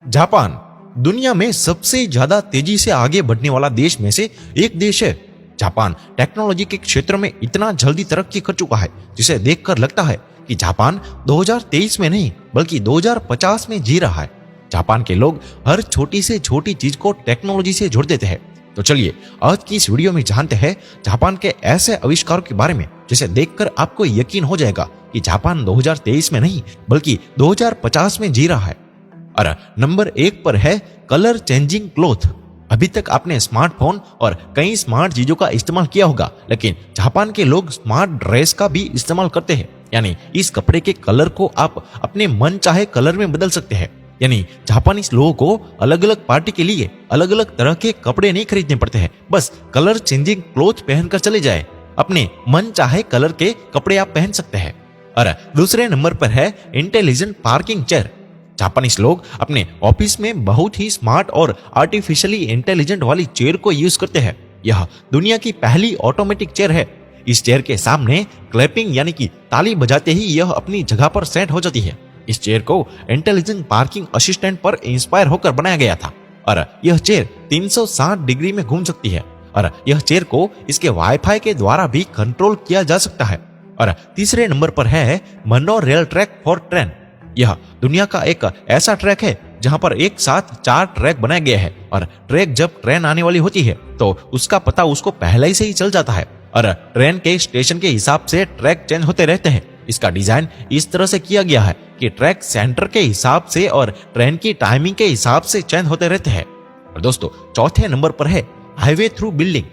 Japan दुनिया में सबसे ज्यादा तेजी से आगे बढ़ने वाला देश में से एक देश है। जापान टेक्नोलॉजी के क्षेत्र में इतना जल्दी तरक्की कर चुका है जिसे देखकर लगता है कि जापान 2023 में नहीं बल्कि 2050 में जी रहा है। जापान के लोग हर छोटी से छोटी चीज को टेक्नोलॉजी से जोड़ देते हैं। तो चलिए आज की इस वीडियो में जानते हैं जापान के ऐसे आविष्कारों के बारे में जिसे देखकर आपको यकीन हो जाएगा कि जापान 2023 में नहीं बल्कि 2050 में जी रहा है। और नंबर 1 पर है कलर चेंजिंग क्लॉथ। अभी तक आपने स्मार्टफोन और कई स्मार्ट चीजों का इस्तेमाल किया होगा, लेकिन जापान के लोग स्मार्ट ड्रेस का भी इस्तेमाल करते हैं। यानी इस कपड़े के कलर को आप अपने मन चाहे कलर में बदल सकते हैं। यानी जापानीज लोगों को अलग अलग पार्टी के लिए अलग अलग तरह के कपड़े नहीं खरीदने पड़ते हैं, बस कलर चेंजिंग क्लॉथ पहनकर चले जाए, अपने मन चाहे कलर के कपड़े आप पहन सकते हैं। और दूसरे नंबर पर है इंटेलिजेंट पार्किंग चेयर। जापानीज लोग अपने ऑफिस में बहुत ही स्मार्ट और आर्टिफिशियली इंटेलिजेंट वाली चेयर को यूज करते हैं। यह दुनिया की पहली ऑटोमेटिक चेयर है। इस चेयर के सामने क्लैपिंग यानी कि ताली बजाते ही यह अपनी जगह पर सेट हो जाती है। इस चेयर को इंटेलिजेंट पार्किंग असिस्टेंट पर इंस्पायर होकर बनाया गया था और यह चेयर 360 डिग्री में घूम सकती है और यह चेयर को इसके वाईफाई के द्वारा भी कंट्रोल किया जा सकता है। और तीसरे नंबर पर है mono rail track for train. यह दुनिया का एक ऐसा ट्रैक है जहां पर एक साथ 4 ट्रैक बनाया गया है और ट्रैक जब ट्रेन आने वाली होती है तो उसका पता उसको पहले ही से ही चल जाता है और ट्रेन के स्टेशन के हिसाब से ट्रैक चेंज होते रहते हैं। इसका डिजाइन इस तरह से किया गया है कि ट्रैक सेंटर के हिसाब से और ट्रेन की टाइमिंग के हिसाब से चेंज होते रहते हैं। और दोस्तों चौथे नंबर पर है हाईवे थ्रू बिल्डिंग।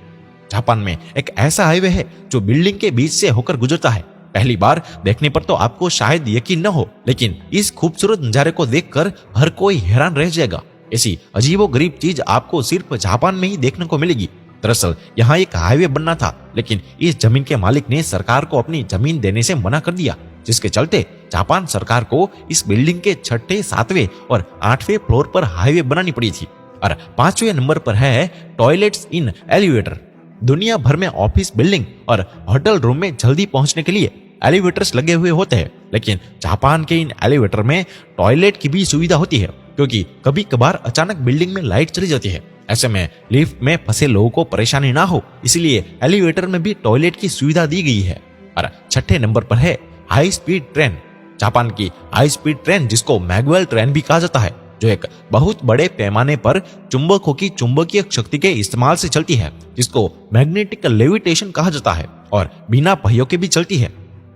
जापान में एक ऐसा हाईवे है जो बिल्डिंग के बीच से होकर गुजरता है। पहली बार देखने पर तो आपको शायद यकीन न हो, लेकिन इस खूबसूरत नजारे को देखकर हर कोई हैरान रह जाएगा। ऐसी अजीबोगरीब चीज आपको सिर्फ जापान में ही देखने को मिलेगी। दरअसल यहाँ एक हाईवे बनना था, लेकिन इस जमीन के मालिक ने सरकार को अपनी जमीन देने से मना कर दिया, जिसके चलते जापान सरकार को इस बिल्डिंग के 6ठे, 7वें और 8वें फ्लोर पर हाईवे बनानी पड़ी थी। और 5वें नंबर पर है टॉयलेट्स इन एलिवेटर। दुनिया भर में ऑफिस बिल्डिंग और होटल रूम में जल्दी पहुंचने के लिए एलिवेटर्स लगे हुए होते हैं, लेकिन जापान के इन एलिवेटर में टॉयलेट की भी सुविधा होती है, क्योंकि कभी कभार अचानक बिल्डिंग में लाइट चली जाती है। ऐसे में लिफ्ट में फंसे लोगों को परेशानी ना हो, इसलिए एलिवेटर में भी टॉयलेट की सुविधा दी गई है। और 6ठे नंबर पर है हाई स्पीड ट्रेन। जापान की हाई स्पीड ट्रेन, जिसको मैगवेल ट्रेन भी कहा जाता है, जो एक बहुत बड़े पैमाने पर चुंबकों की चुंबकीय शक्ति के इस्तेमाल से चलती है, जिसको मैग्नेटिक लेविटेशन कहा जाता है और बिना पहियों के भी चलती है।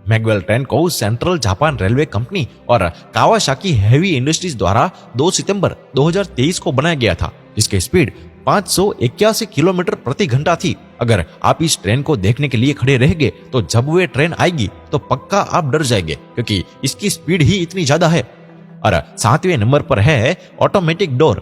मैगवेल ट्रेन को सेंट्रल जापान रेलवे कंपनी और कावासाकी हेवी इंडस्ट्रीज द्वारा 2 सितंबर 2023 को बनाया गया था, जिसकी स्पीड 581 किलोमीटर प्रति घंटा थी। अगर आप इस ट्रेन को देखने के लिए खड़े रहेंगे तो जब वे ट्रेन आएगी तो पक्का आप डर जाएंगे, क्योंकि इसकी स्पीड ही इतनी ज्यादा है। और 7वें नंबर पर है ऑटोमेटिक डोर।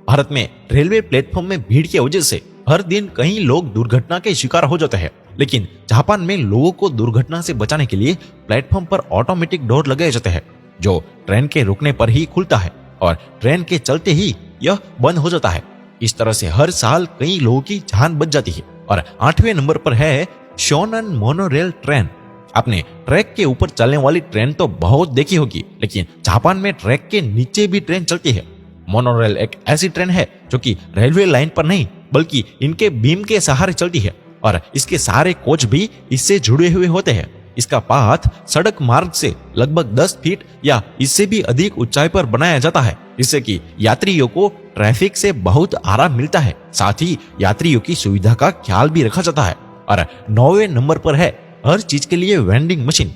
भारत में रेलवे प्लेटफॉर्म में भीड़ की वजह से हर दिन कई लोग दुर्घटना के शिकार हो जाते हैं, लेकिन जापान में लोगों को दुर्घटना से बचाने के लिए प्लेटफॉर्म पर ऑटोमेटिक डोर लगाए जाते हैं, जो ट्रेन के रुकने पर ही खुलता है और ट्रेन के चलते ही यह बंद हो जाता है। इस तरह से हर साल कई लोगों की जान बच जाती है। और 8वें नंबर पर है शोनन मोनोरेल ट्रेन। आपने ट्रैक के ऊपर चलने वाली ट्रेन तो बहुत देखी होगी, लेकिन जापान में ट्रैक के नीचे भी ट्रेन चलती है। मोनोरेल एक ऐसी ट्रेन है जो कि रेलवे लाइन पर नहीं बल्कि इनके बीम के सहारे चलती है और इसके सारे कोच भी इससे जुड़े हुए होते हैं। इसका पाथ सड़क मार्ग से लगभग 10 फीट या इससे भी अधिक ऊंचाई पर बनाया जाता है, जिससे कि यात्रियों को ट्रैफिक से बहुत आराम मिलता है। साथ ही यात्रियों की सुविधा का ख्याल भी रखा जाता है। और 9वें नंबर पर है हर चीज के लिए वेंडिंग मशीन।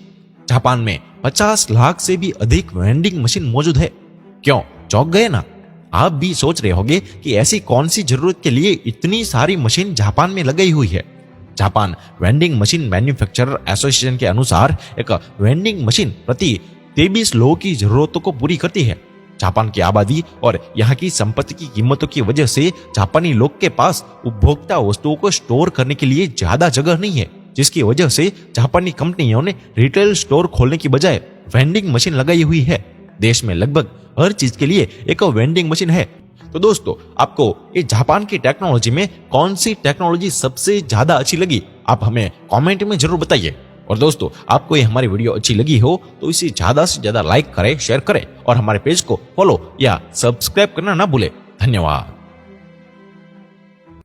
जापान में 50 लाख से भी अधिक वेंडिंग मशीन मौजूद है। क्यों चौंक गए ना? आप भी सोच रहे होंगे कि ऐसी कौन सी जरूरत के लिए इतनी सारी मशीन जापान में लगाई हुई है। Japan vending machine manufacturer association के अनुसार एक वेंडिंग मशीन प्रति 23 लोगों की जरूरतों को पूरी करती है। जापान की आबादी और यहाँ की संपत्ति की कीमतों की वजह से जापानी लोग के पास उपभोक्ता वस्तुओं को स्टोर करने के लिए ज्यादा जगह नहीं है, जिसकी वजह से जापानी कंपनियों ने रिटेल स्टोर खोलने की बजाय वेंडिंग मशीन लगाई हुई है। देश में लगभग हर चीज के लिए एक वेंडिंग मशीन है। तो दोस्तों, आपको ये जापान की टेक्नोलॉजी में कौन सी टेक्नोलॉजी सबसे ज्यादा अच्छी लगी, आप हमें कमेंट में जरूर बताइए। और दोस्तों, आपको ये हमारी वीडियो अच्छी लगी हो तो इसे ज्यादा से ज्यादा लाइक करें, शेयर करें और हमारे पेज को फॉलो या सब्सक्राइब करना ना भूलें। धन्यवाद।